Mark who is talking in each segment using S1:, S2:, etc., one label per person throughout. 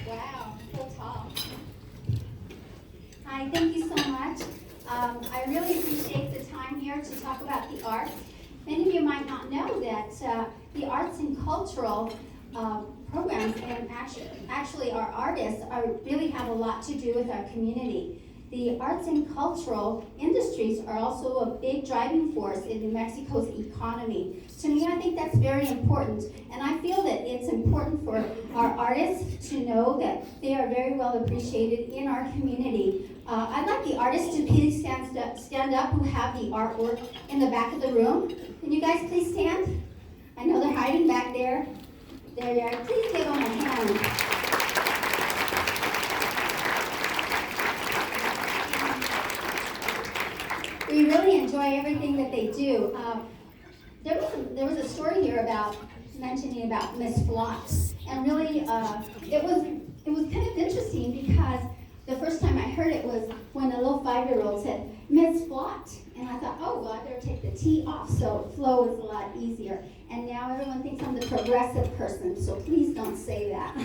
S1: Wow, so tall. Hi, thank you so much. I really appreciate the time here to talk about the arts. Many of you might not know that the arts and cultural programs and actually our artists really have a lot to do with our community. The arts and cultural industries are also a big driving force in New Mexico's economy. To me, I think that's very important, and I feel that it's important for our artists to know that they are very well appreciated in our community. I'd like the artists to please stand up who have the artwork in the back of the room. Can you guys please stand? I know they're hiding back there. There you are. Please give them a hand. We really enjoy everything that they do. There was a story here about mentioning about Miss Flott, and really it was kind of interesting because the first time I heard it was when a little 5-year-old said Miss Flott, and I thought, oh well, I better take the T off so flow is a lot easier. And now everyone thinks I'm the progressive person, so please don't say that.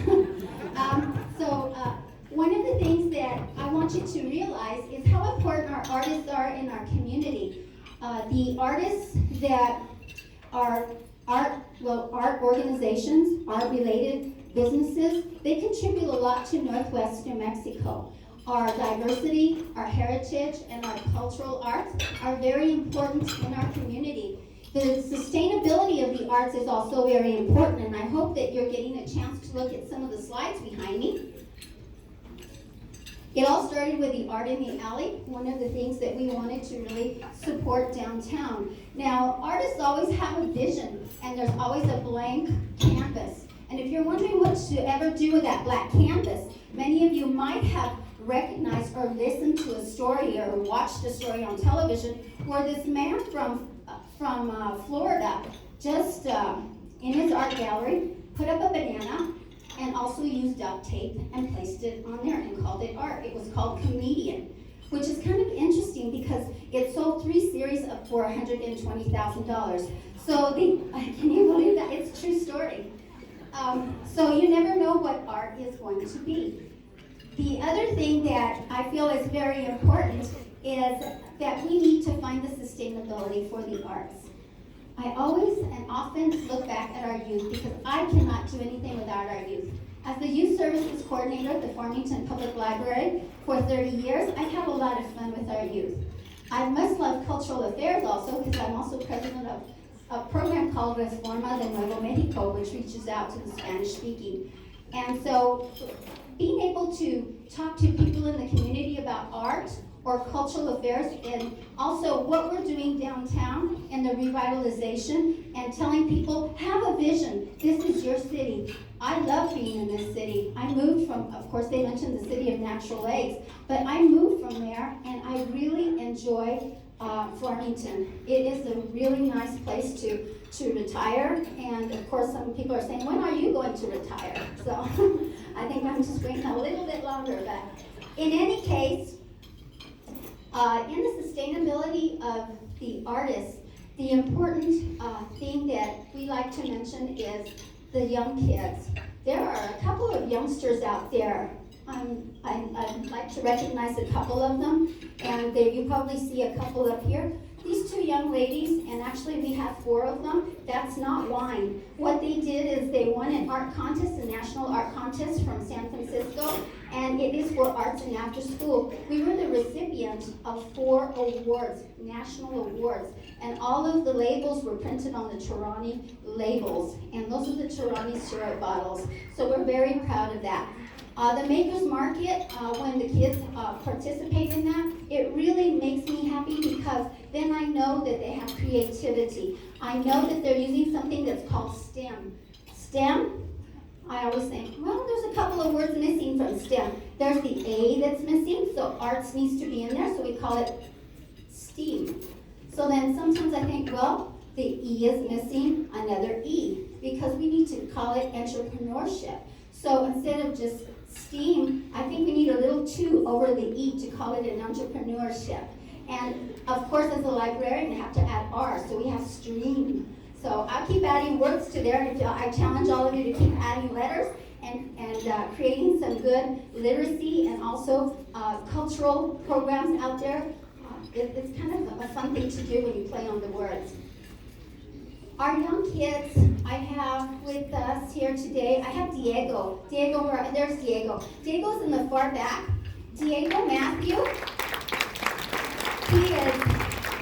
S1: One of the things that I want you to realize is how important our artists are in our community. The artists that are art organizations, art-related businesses, they contribute a lot to Northwest New Mexico. Our diversity, our heritage, and our cultural arts are very important in our community. The sustainability of the arts is also very important, and I hope that you're getting a chance to look at some of the slides behind me. It all started with the Art in the Alley, one of the things that we wanted to really support downtown. Now, artists always have a vision, and there's always a blank canvas. And if you're wondering what to ever do with that black canvas, many of you might have recognized or listened to a story or watched a story on television where this man from Florida just in his art gallery put up a banana and also used duct tape and placed it on there and called it art. It was called Comedian, which is kind of interesting because it sold 3 series for $120,000. So can you believe that? It's a true story. So you never know what art is going to be. The other thing that I feel is very important is that we need to find the sustainability for the arts. I always and often look back at our youth because I cannot do anything without our youth. As the Youth Services Coordinator at the Farmington Public Library for 30 years, I have a lot of fun with our youth. I must love cultural affairs also because I'm also president of a program called Reforma de Nuevo Mexico, which reaches out to the Spanish-speaking. And so being able to talk to people in the community about art or cultural affairs, and also what we're doing downtown and the revitalization, and telling people, have a vision. This is your city. I love being in this city. I moved from, of course, they mentioned the city of natural lakes, but I moved from there, and I really enjoy Farmington. It is a really nice place to retire, and of course, some people are saying, when are you going to retire? So I think I'm just waiting a little bit longer, but in any case, in the sustainability of the artists, the important thing that we like to mention is the young kids. There are a couple of youngsters out there. I'd like to recognize a couple of them, and you probably see a couple up here. These 2 young ladies, and actually we have 4 of them, that's not wine. What they did is they won an art contest, a national art contest from San Francisco, and it is for arts and after school. We were the recipient of 4 awards, national awards, and all of the labels were printed on the Torani labels, and those are the Torani syrup bottles. So we're very proud of that. The Makers Market, when the kids participate in that, it really makes me happy because then I know that they have creativity. I know that they're using something that's called STEM. STEM, I always think, well, there's a couple of words missing from STEM. There's the A that's missing, so arts needs to be in there, so we call it STEAM. So then sometimes I think, well, the E is missing another E because we need to call it entrepreneurship. So instead of just STEAM, I think we need a little 2 over the E to call it an entrepreneurship. And of course, as a librarian, you have to add R, so we have STREAM. So I'll keep adding words to there, and I challenge all of you to keep adding letters and creating some good literacy and also cultural programs out there. It's kind of a fun thing to do when you play on the words. Our young kids I have with us here today, I have Diego. There's Diego. Diego's in the far back. Diego Matthew. He is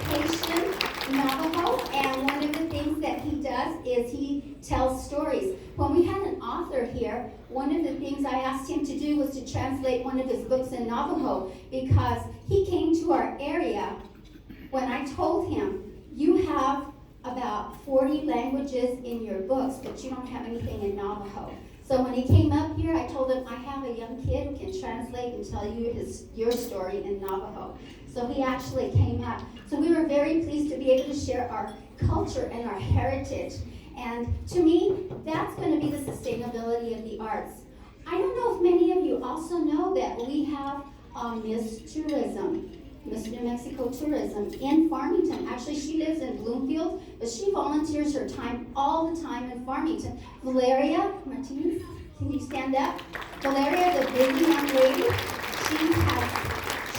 S1: Haitian Navajo, and one of the things that he does is he tells stories. When we had an author here, one of the things I asked him to do was to translate one of his books in Navajo, because he came to our area when I told him, you have about 40 languages in your books, but you don't have anything in Navajo. So when he came up here, I told him, I have a young kid who can translate and tell you your story in Navajo. So he actually came up. So we were very pleased to be able to share our culture and our heritage. And to me, that's going to be the sustainability of the arts. I don't know if many of you also know that we have Miss Tourism. Miss New Mexico Tourism in Farmington. Actually, she lives in Bloomfield, but she volunteers her time all the time in Farmington. Valeria Martinez, can you stand up? Valeria, the big young lady,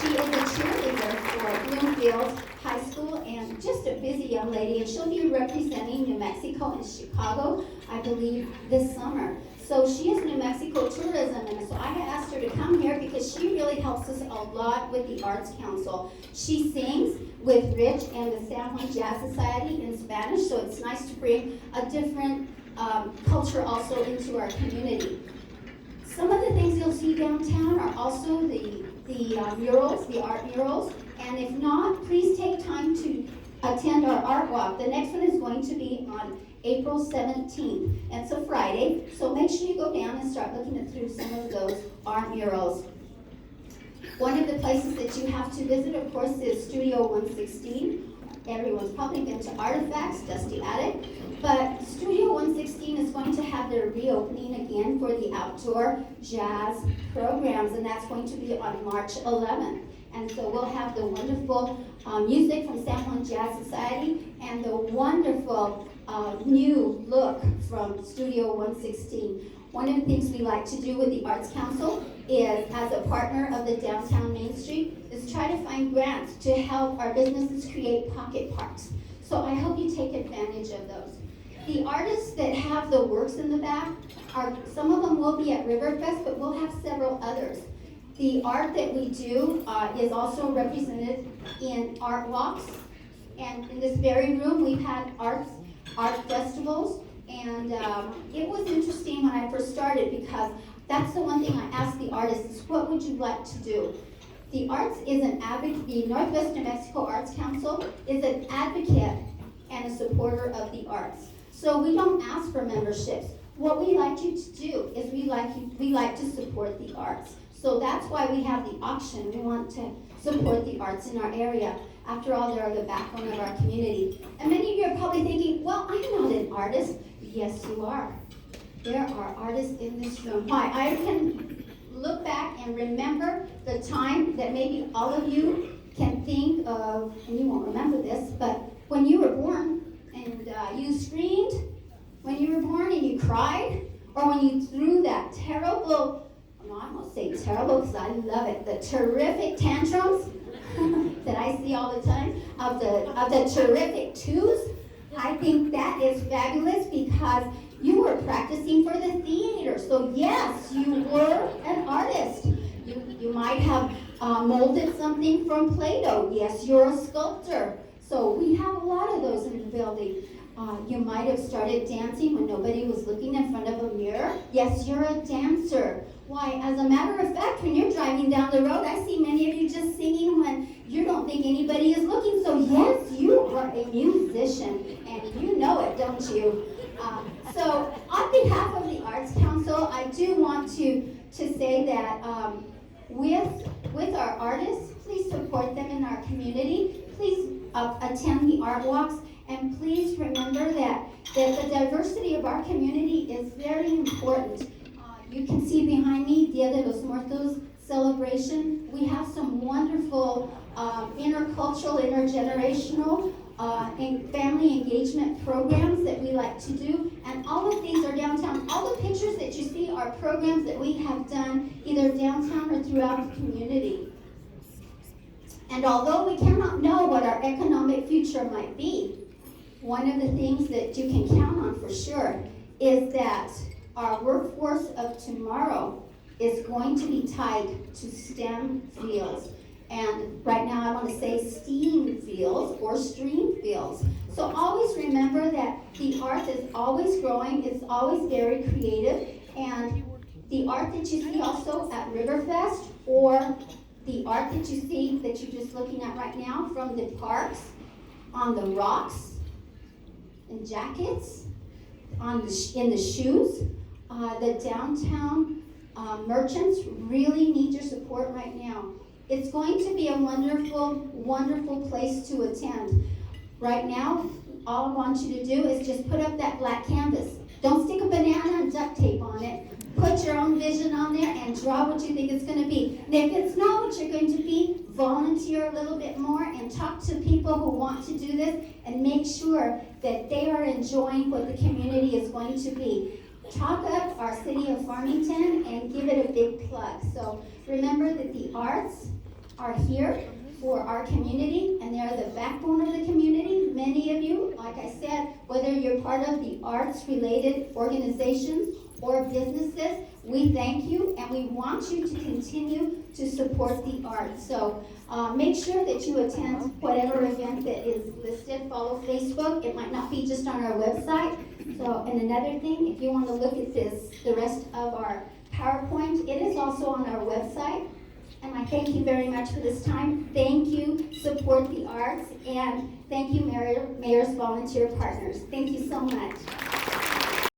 S1: she is a cheerleader for Bloomfield High School, and just a busy young lady, and she'll be representing New Mexico and Chicago, I believe, this summer. So she is New Mexico Tourism, and so I had asked her to come here because she really helps us a lot with the Arts Council. She sings with Rich and the San Juan Jazz Society in Spanish, so it's nice to bring a different culture also into our community. Some of the things you'll see downtown are also the murals, the art murals, and if not, please take time to attend our art walk. The next one is going to be on April 17th. It's a Friday, so make sure you go down and start looking through some of those art murals. One of the places that you have to visit, of course, is Studio 116. Everyone's probably been to Artifacts, Dusty Attic, but Studio 116 is going to have their reopening again for the outdoor jazz programs, and that's going to be on March 11th. And so we'll have the wonderful music from San Juan Jazz Society and the wonderful new look from Studio 116. One of the things we like to do with the Arts Council is, as a partner of the Downtown Main Street, is try to find grants to help our businesses create pocket parks. So I hope you take advantage of those. The artists that have the works in the back, some of them will be at Riverfest, but we'll have several others. The art that we do is also represented in art walks. And in this very room, we've had art festivals. And it was interesting when I first started, because that's the one thing I asked the artists is, what would you like to do? The arts is an advocate, the Northwest New Mexico Arts Council is an advocate and a supporter of the arts. So we don't ask for memberships. What we like you to do is we like to support the arts. So that's why we have the auction. We want to support the arts in our area. After all, they are the backbone of our community. And many of you are probably thinking, well, I'm not an artist. Yes, you are. There are artists in this room. Why? I can look back and remember the time that maybe all of you can think of, and you won't remember this, but when you were born and you screamed, when you were born and you cried, or when you threw that terrible, I won't say terrible because I love it, the terrific tantrums that I see all the time of the terrific twos. I think that is fabulous because you were practicing for the theater. So yes, you were an artist. You might have molded something from Play-Doh. Yes, you're a sculptor. So we have a lot of those in the building. You might have started dancing when nobody was looking in front of a mirror. Yes, you're a dancer. Why, as a matter of fact, when you're driving down the road, I see many of you just singing when you don't think anybody is looking. So yes, you are a musician, and you know it, don't you? So on behalf of the Arts Council, I do want to say that with our artists, please support them in our community. Please attend the art walks. And please remember that the diversity of our community is very important. You can see behind me, Dia de los Muertos celebration. We have some wonderful intercultural, intergenerational and family engagement programs that we like to do, and all of these are downtown. All the pictures that you see are programs that we have done either downtown or throughout the community. And although we cannot know what our economic future might be, one of the things that you can count on for sure is that our workforce of tomorrow is going to be tied to STEM fields. And right now I want to say STEAM fields or STREAM fields. So always remember that the art is always growing, it's always very creative, and the art that you see also at Riverfest, or the art that you see that you're just looking at right now from the parks, on the rocks, and jackets, in the shoes, the downtown merchants really need your support right now. It's going to be a wonderful, wonderful place to attend. Right now, all I want you to do is just put up that black canvas. Don't stick a banana and duct tape on it. Put your own vision on there and draw what you think it's going to be. And if it's not what you're going to be, volunteer a little bit more and talk to people who want to do this and make sure that they are enjoying what the community is going to be. Talk up our city of Farmington and give it a big plug. So remember that the arts are here for our community, and they are the backbone of the community. Many of you, like I said, whether you're part of the arts-related organizations or businesses, we thank you, and we want you to continue to support the arts. So make sure that you attend whatever event that is listed. Follow Facebook. It might not be just on our website. So, and another thing, if you want to look at this, the rest of our PowerPoint, it is also on our website. And I thank you very much for this time. Thank you, support the arts, and thank you, Mayor's Volunteer Partners. Thank you so much.